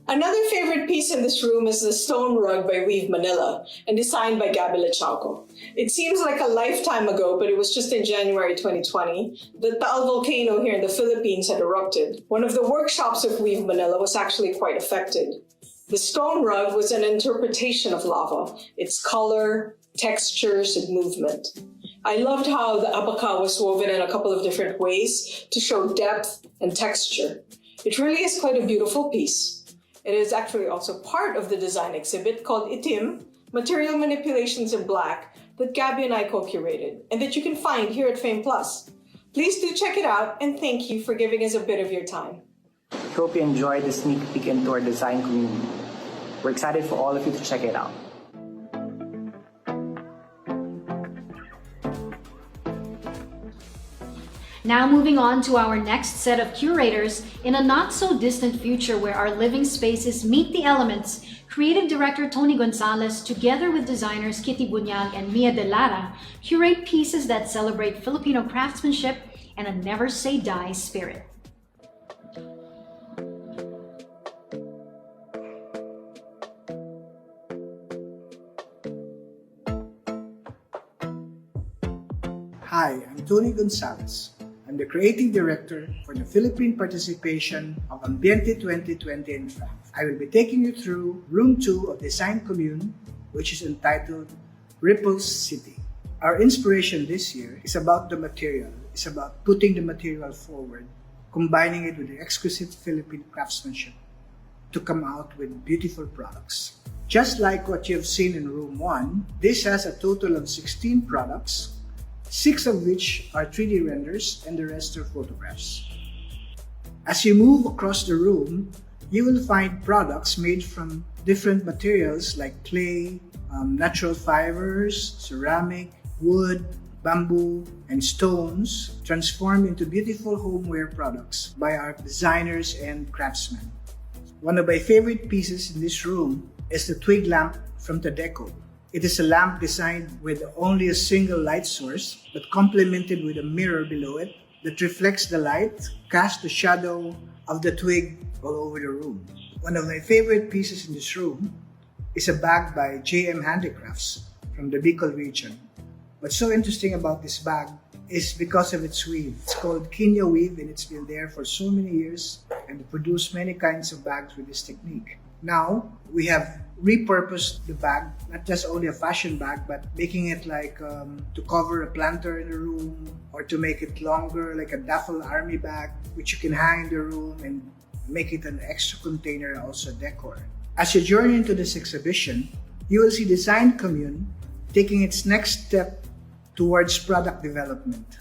Another favorite piece in this room is the stone rug by Weave Manila and designed by Gabby Lichalco. It seems like a lifetime ago, but it was just in January 2020. The Taal volcano here in the Philippines had erupted. One of the workshops of Weave Manila was actually quite affected. The stone rug was an interpretation of lava, its color, textures, and movement. I loved how the abaca was woven in a couple of different ways to show depth and texture. It really is quite a beautiful piece. It is actually also part of the design exhibit called Itim, Material Manipulations in Black, that Gabby and I co-curated, and that you can find here at Fame Plus. Please do check it out, and thank you for giving us a bit of your time. I hope you enjoyed the sneak peek into our design community. We're excited for all of you to check it out. Now moving on to our next set of curators, in a not so distant future where our living spaces meet the elements, creative director Tony Gonzalez, together with designers Kitty Bunyag and Mia De Lara, curate pieces that celebrate Filipino craftsmanship and a never say die spirit. Hi, I'm Tony Gonzalez. I'm the creative director for the Philippine participation of Ambiente 2020 in France. I will be taking you through Room 2 of Design Commune, which is entitled Ripples City. Our inspiration this year is about the material. It's about putting the material forward, combining it with the exquisite Philippine craftsmanship to come out with beautiful products. Just like what you have seen in Room 1, this has a total of 16 products, 6 of which are 3D renders and the rest are photographs. As you move across the room, you will find products made from different materials like clay, natural fibers, ceramic, wood, bamboo, and stones transformed into beautiful homeware products by our designers and craftsmen. One of my favorite pieces in this room is the twig lamp from Tadeco. It is a lamp designed with only a single light source, but complemented with a mirror below it that reflects the light, casts the shadow of the twig all over the room. One of my favorite pieces in this room is a bag by JM Handicrafts from the Bicol region. What's so interesting about this bag is because of its weave. It's called Quinoa weave and it's been there for so many years and produced many kinds of bags with this technique. Now, we have repurposed the bag, not just only a fashion bag, but making it like to cover a planter in the room or to make it longer, like a duffel army bag, which you can hang in the room and make it an extra container, also decor. As you journey into this exhibition, you will see Design Commune taking its next step towards product development.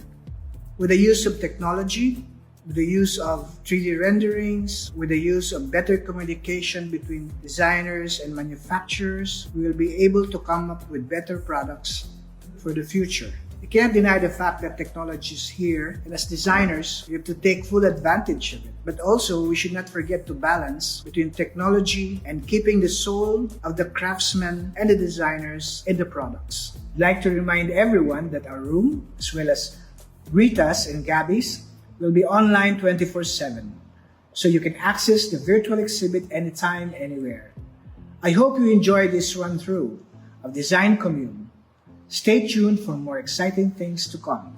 With the use of technology, with the use of 3D renderings, with the use of better communication between designers and manufacturers, we will be able to come up with better products for the future. You can't deny the fact that technology is here, and as designers, we have to take full advantage of it. But also, we should not forget to balance between technology and keeping the soul of the craftsmen and the designers in the products. I'd like to remind everyone that our room, as well as Rita's and Gabby's, will be online 24/7, so you can access the virtual exhibit anytime, anywhere. I hope you enjoy this run-through of Design Commune. Stay tuned for more exciting things to come.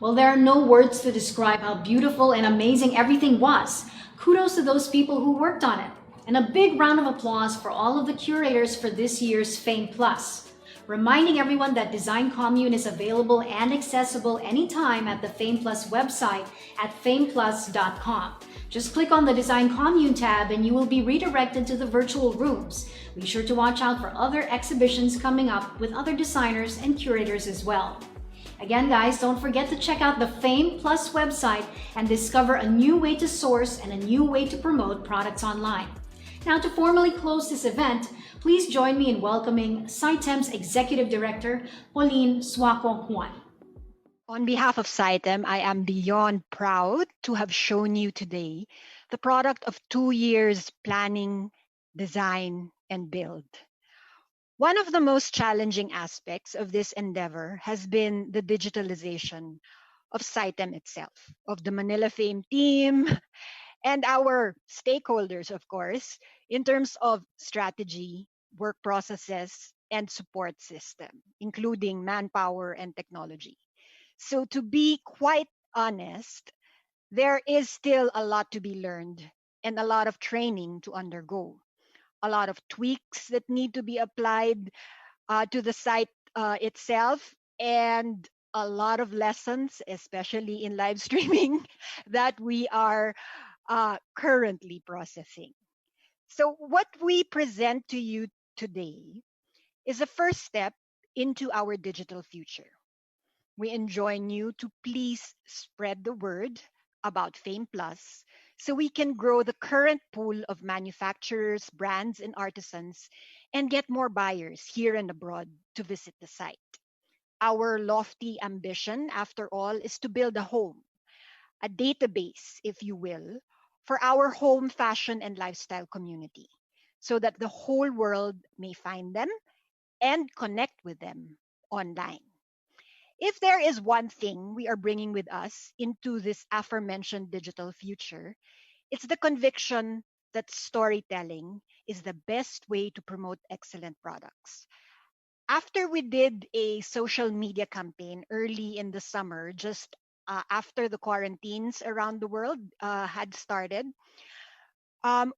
Well, there are no words to describe how beautiful and amazing everything was. Kudos to those people who worked on it. And a big round of applause for all of the curators for this year's Fame Plus. Reminding everyone that Design Commune is available and accessible anytime at the Fame Plus website at fameplus.com. Just click on the Design Commune tab and you will be redirected to the virtual rooms. Be sure to watch out for other exhibitions coming up with other designers and curators as well. Again, guys, don't forget to check out the Fame Plus website and discover a new way to source and a new way to promote products online. Now, to formally close this event, please join me in welcoming SITEM's Executive Director, Pauline Suaco Juan. On behalf of SITEM, I am beyond proud to have shown you today the product of 2 years planning, design, and build. One of the most challenging aspects of this endeavor has been the digitalization of SITEM itself, of the Manila Fame team, and our stakeholders, of course, in terms of strategy, work processes, and support system, including manpower and technology. So to be quite honest, there is still a lot to be learned and a lot of training to undergo. A lot of tweaks that need to be applied to the site itself, and a lot of lessons, especially in live streaming, that we are currently processing. So what we present to you today is a first step into our digital future. We enjoin you to please spread the word about Fame Plus so we can grow the current pool of manufacturers, brands, and artisans and get more buyers here and abroad to visit the site. Our lofty ambition, after all, is to build a home, a database, if you will, for our home fashion and lifestyle community so that the whole world may find them and connect with them online. If there is one thing we are bringing with us into this aforementioned digital future, it's the conviction that storytelling is the best way to promote excellent products. After we did a social media campaign early in the summer, just after the quarantines around the world had started,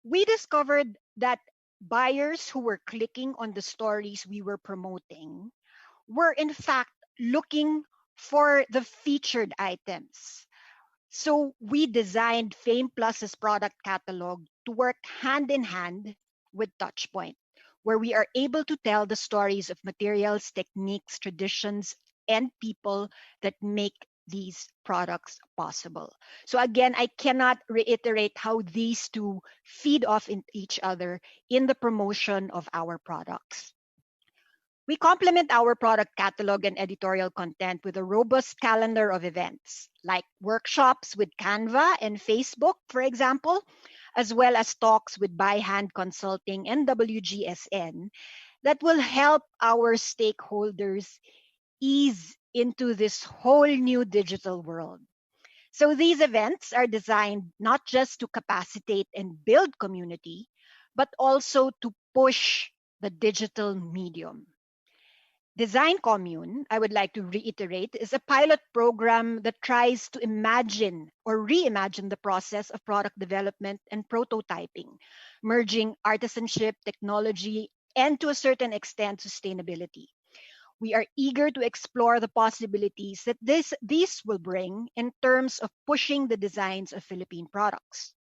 we discovered that buyers who were clicking on the stories we were promoting were in fact looking for the featured items. So we designed Fame Plus's product catalog to work hand in hand with Touchpoint, where we are able to tell the stories of materials, techniques, traditions, and people that make these products possible. So again, I cannot reiterate how these two feed off in each other in the promotion of our products. We complement our product catalog and editorial content with a robust calendar of events, like workshops with Canva and Facebook, for example, as well as talks with By Hand Consulting and WGSN that will help our stakeholders ease into this whole new digital world. So these events are designed not just to capacitate and build community, but also to push the digital medium. Design Commune, I would like to reiterate, is a pilot program that tries to imagine or reimagine the process of product development and prototyping, merging artisanship, technology, and to a certain extent, sustainability. We are eager to explore the possibilities that these will bring in terms of pushing the designs of Philippine products.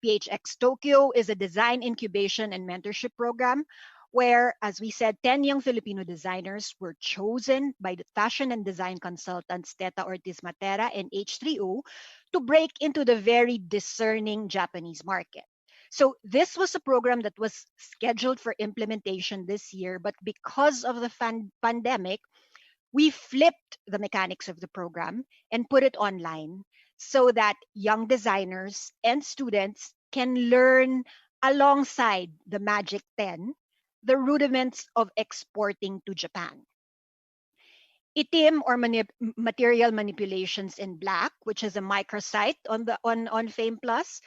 PHX Tokyo is a design incubation and mentorship program where, as we said, 10 young Filipino designers were chosen by the fashion and design consultants Teta Ortiz Matera and H3O to break into the very discerning Japanese market. So this was a program that was scheduled for implementation this year, but because of the pandemic, we flipped the mechanics of the program and put it online so that young designers and students can learn alongside the Magic 10 the rudiments of exporting to Japan. ITIM or material manipulations in black, which is a microsite on Fame Plus,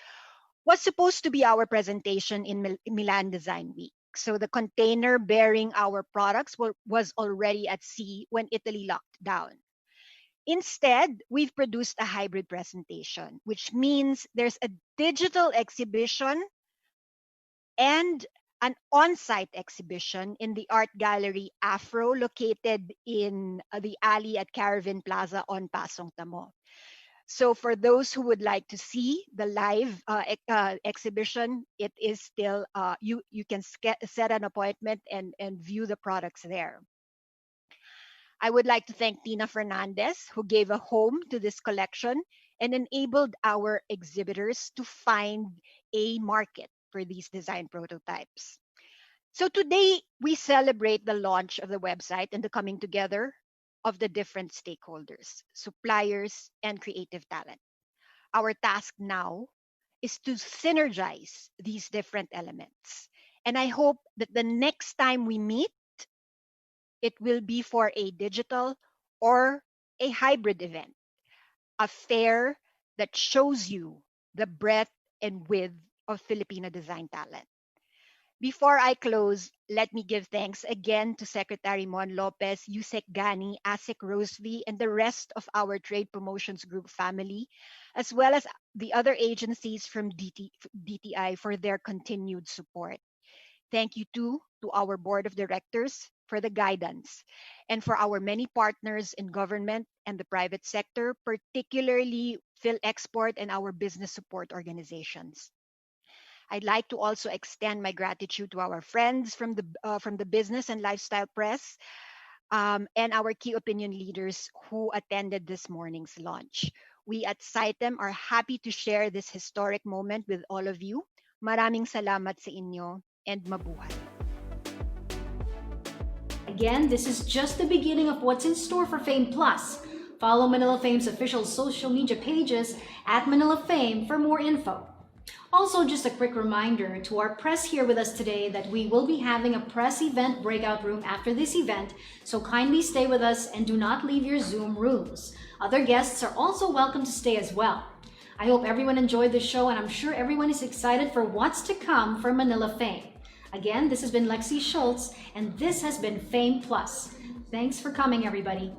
was supposed to be our presentation in Milan Design Week. So the container bearing our products was already at sea when Italy locked down. Instead, we've produced a hybrid presentation, which means there's a digital exhibition and an on-site exhibition in the art gallery Afro, located in the alley at Caravan Plaza on Pasong Tamo. So for those who would like to see the live exhibition, it is still, you can set an appointment and view the products there. I would like to thank Tina Fernandez, who gave a home to this collection and enabled our exhibitors to find a market for these design prototypes. So today, we celebrate the launch of the website and the coming together of the different stakeholders, suppliers, and creative talent. Our task now is to synergize these different elements. And I hope that the next time we meet, it will be for a digital or a hybrid event, a fair that shows you the breadth and width of Filipino design talent. Before I close, let me give thanks again to Secretary Mon Lopez, Yusek Gani, ASIC Rosely, and the rest of our Trade Promotions Group family, as well as the other agencies from DTI for their continued support. Thank you too to our Board of Directors for the guidance, and for our many partners in government and the private sector, particularly PhilExport and our business support organizations. I'd like to also extend my gratitude to our friends from the business and lifestyle press, and our key opinion leaders who attended this morning's launch. We at SITEM are happy to share this historic moment with all of you. Maraming salamat sa inyo and mabuhay. Again, this is just the beginning of what's in store for Fame Plus. Follow Manila Fame's official social media pages at Manila Fame for more info. Also, just a quick reminder to our press here with us today that we will be having a press event breakout room after this event, so kindly stay with us and do not leave your Zoom rooms. Other guests are also welcome to stay as well. I hope everyone enjoyed the show, and I'm sure everyone is excited for what's to come for Manila Fame. Again, this has been Lexi Schultz, and this has been Fame Plus. Thanks for coming, everybody.